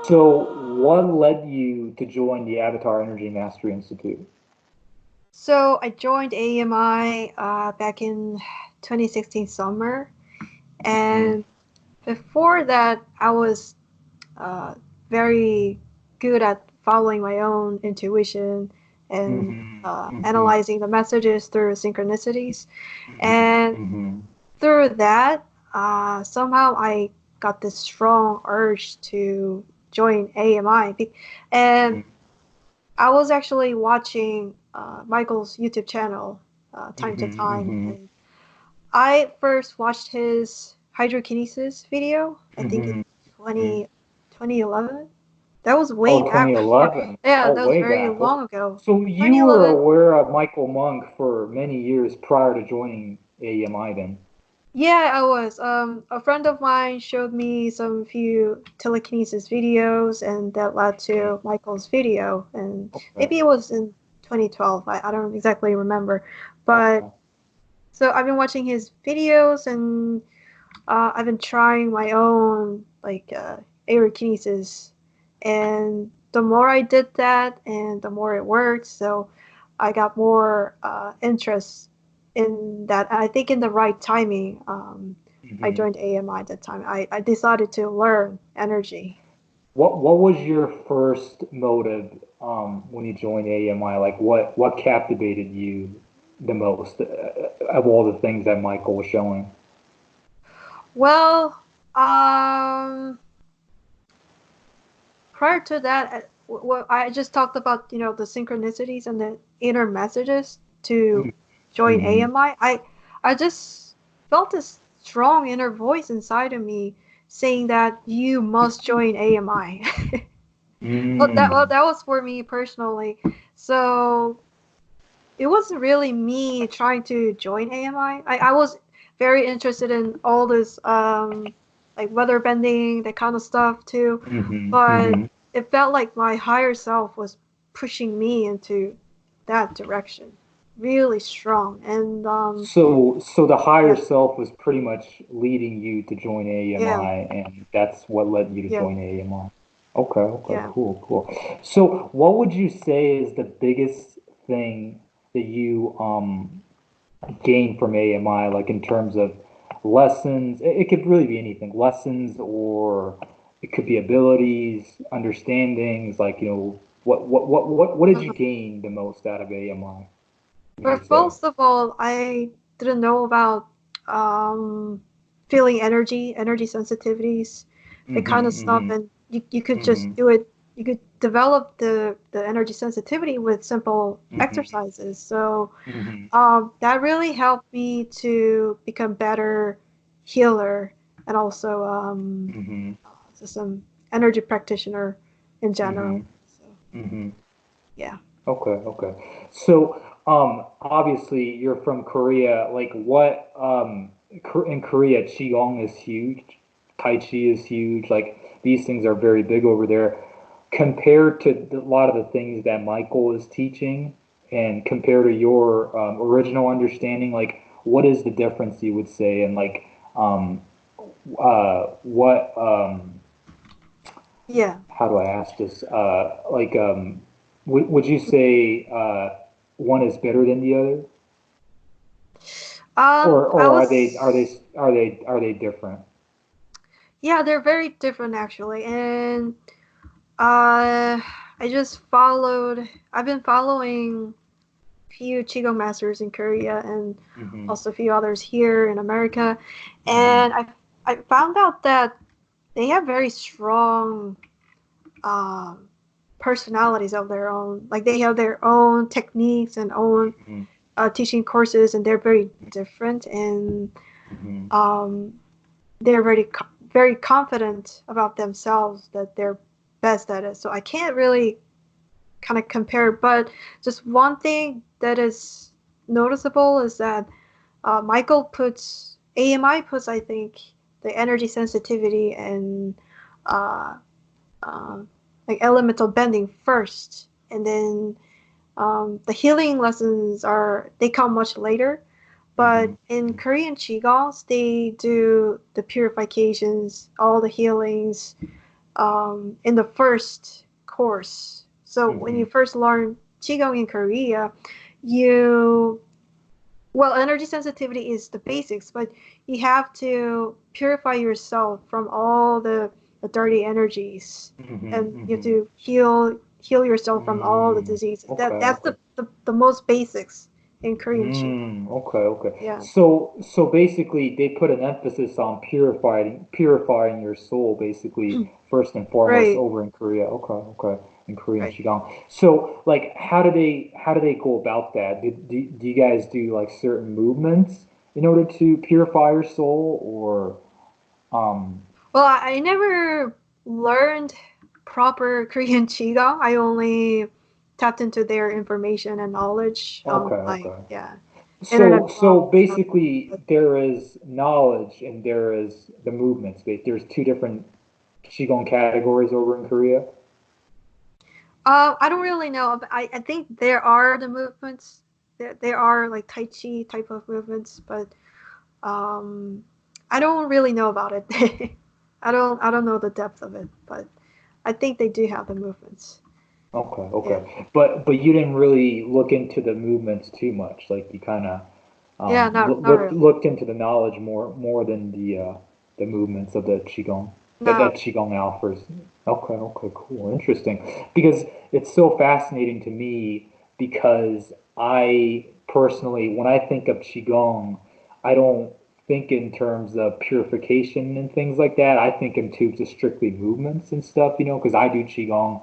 So, what led you to join the Avatar Energy Mastery Institute? So I joined AMI back in 2016 summer, Mm-hmm. and before that, I was uh, very good at following my own intuition and Mm-hmm. analyzing the messages through synchronicities. And Mm-hmm. through that, somehow I got this strong urge to join AMI. And I was actually watching Michael's YouTube channel time to time, Mm-hmm. and I first watched his hydrokinesis video, I think in Mm-hmm. 20, 2011. That was way Oh, back before. 2011. Yeah, Oh, that was way very back. long ago. So you were 2011. aware of Michael Monk for many years prior to joining AMI then? Yeah, I was. A friend of mine showed me some few telekinesis videos, and that led Mm, to Michael's video. And okay. maybe it was in 2012. I don't exactly remember. But Okay. so I've been watching his videos, and I've been trying my own like aerokinesis, and the more I did that, and the more it worked, so I got more interest in that. I think in the right timing, I Hmm. joined AMI at that time. I decided to learn energy. What was your first motive when you joined AMI? Like what captivated you the most of all the things that Michael was showing? Well, um, prior to that, what I just talked about, the synchronicities and the inner messages to join Mm-hmm. AMI. I just felt this strong inner voice inside of me saying that you must join AMI. Mm. That was for me personally. So it wasn't really me trying to join AMI. I was very interested in all this like weather bending, that kind of stuff too. Mm-hmm. But Mm-hmm. it felt like my higher self was pushing me into that direction. Really strong. And So the higher yeah, self was pretty much leading you to join yeah, AMI, and that's what led you to yeah, join AMI. Okay, okay, yeah. cool, cool. So what would you say is the biggest thing that you gain from AMI, like in terms of lessons? It could really be anything, lessons, or it could be abilities, understandings, like, what did you Uh-huh. gain the most out of AMI, would you But say? most of all, I didn't know about um, feeling energy sensitivities, that kind of stuff, Mm-hmm, and you could mm-hmm, just do it. You could develop the energy sensitivity with simple mm-hmm, exercises. So mm-hmm, that really helped me to become better healer and also mm-hmm, just some energy practitioner in mm-hmm, general. So mm-hmm. yeah. Okay, okay. So, obviously you're from Korea. Like what, in Korea, Qigong is huge, Tai Chi is huge. Like these things are very big over there. Compared to a lot of the things that Michael is teaching, and compared to your original understanding, like what is the difference you would say, and like, um, what, Yeah. how do I ask this? Like, would you say one is better than the other, I or was are they different? Yeah, they're very different actually. And uh I just followed I've been following few Qigong masters in Korea and Hmm. also a few others here in America. Hmm. And I found out that they have very strong um personalities of their own. Like they have their own techniques and own Hmm. teaching courses, and they're very different, and Hmm. um they're very confident about themselves that they're best at it. So I can't really kind of compare, but just one thing that is noticeable is that Michael puts AMI puts, I think, the energy sensitivity and uh, uh, like elemental bending first, and then the healing lessons they come much later. But Hmm. in Korean Qigongs, they do the purifications, all the healings, in the first course. So when Hmm. you first learn Qigong in Korea, you well, energy sensitivity is the basics, but you have to purify yourself from all the dirty energies, Hmm. and you have Hmm. to heal yourself from all the diseases. Okay, That's okay. the most basics in Korean Qigong. Okay, okay. Yeah, So basically they put an emphasis on purifying your soul basically first and foremost right, over in Korea. Okay, okay. In Korean right. Qigong. So like how do they go about that? Do you guys do like certain movements in order to purify your soul or um Well, I never learned proper Korean Qigong. I only tapped into their information and knowledge okay, on like okay. yeah, So internet so blogs. Stuff. basically there is knowledge and there is the movements. There's two different Qigong categories over in Korea. I don't really know. But I think there are the movements. There are like Tai Chi type of movements, but um, I don't really know about it. I don't know the depth of it, but I think they do have the movements. Okay, Yeah. okay. But you didn't really look into the movements too much. Like you kind of Yeah, not looked really. looked into the knowledge more than the movements of the qigong No. that qigong offers. Okay, okay, cool, interesting. Because it's so fascinating to me because I personally, when I think of qigong, I don't think in terms of purification and things like that. I think in terms of strictly movements and stuff, because I do qigong.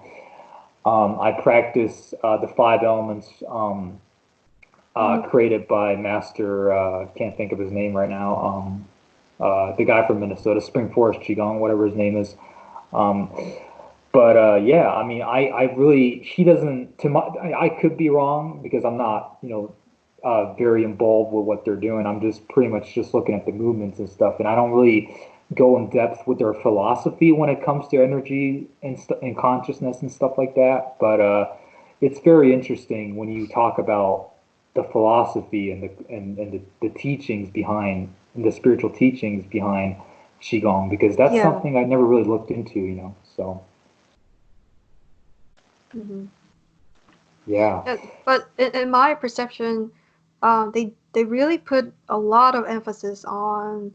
I practice the five elements Mhm. created by Master, can't think of his name right now, the guy from Minnesota, Spring Forest Qigong, whatever his name is. Um, but yeah, I mean, I really, he doesn't, I could be wrong because I'm not, very involved with what they're doing. I'm just pretty much just looking at the movements and stuff, and I don't really go in depth with their philosophy when it comes to energy and consciousness and stuff like that. But it's very interesting when you talk about the philosophy and the teachings behind and the spiritual teachings behind Qigong because that's Yeah. something I never really looked into. So Hmm. yeah. But in my perception, they really put a lot of emphasis on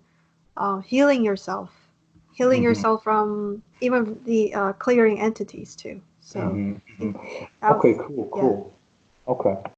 healing Hmm. yourself from even the clearing entities too. So Hmm. I Hmm. think that Okay, was cool, yeah. cool. Okay.